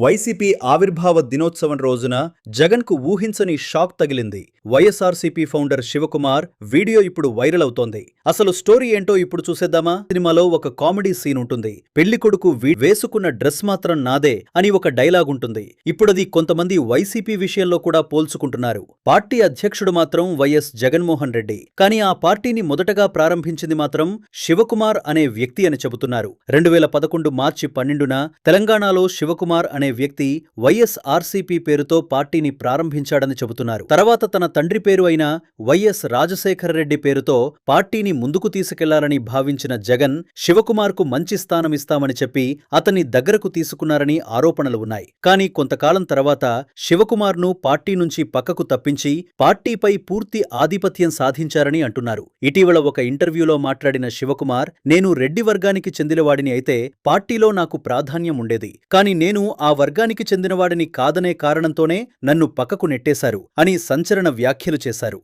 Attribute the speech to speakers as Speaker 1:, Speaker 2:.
Speaker 1: YCP ఆవిర్భావ దినోత్సవం రోజున జగన్కు ఊహించని షాక్ తగిలింది. వైఎస్ఆర్సీపీ ఫౌండర్ శివకుమార్ వీడియో ఇప్పుడు వైరల్ అవుతోంది. అసలు స్టోరీ ఏంటో ఇప్పుడు చూసేద్దామా? సినిమాలో ఒక కామెడీ సీన్ ఉంటుంది. పెళ్లి కొడుకు వేసుకున్న డ్రెస్ మాత్రం నాదే అని ఒక డైలాగ్ ఉంటుంది. ఇప్పుడది కొంతమంది వైసీపీ విషయంలో కూడా పోల్చుకుంటున్నారు. పార్టీ అధ్యక్షుడు మాత్రం వైఎస్ జగన్మోహన్ రెడ్డి. కానీ ఆ పార్టీని మొదటగా ప్రారంభించింది మాత్రం శివకుమార్ అనే వ్యక్తి అని చెబుతున్నారు. 2011 మార్చి 12న తెలంగాణలో శివకుమార్ అనే వ్యక్తి వైఎస్ఆర్సీపీ పేరుతో పార్టీని ప్రారంభించాడని చెబుతున్నారు. తర్వాత తన తండ్రి పేరు అయిన వైఎస్ రాజశేఖర రెడ్డి పేరుతో పార్టీని ముందుకు తీసుకెళ్లాలని భావించిన జగన్ శివకుమార్కు మంచి స్థానం ఇస్తామని చెప్పి అతన్ని దగ్గరకు తీసుకున్నారని ఆరోపణలు ఉన్నాయి. కానీ కొంతకాలం తర్వాత శివకుమార్ను పార్టీ నుంచి పక్కకు తప్పించి పార్టీపై పూర్తి ఆధిపత్యం సాధించారని అంటున్నారు. ఇటీవల ఒక ఇంటర్వ్యూలో మాట్లాడిన శివకుమార్, నేను రెడ్డి వర్గానికి చెందినవాడిని అయితే పార్టీలో నాకు ప్రాధాన్యం ఉండేది. కానీ నేను ఆ వర్గానికి చెందినవాడిని కాదనే కారణంతోనే నన్ను పక్కకు నెట్టేశారు అని సంచలన వ్యాఖ్యలు చేశారు.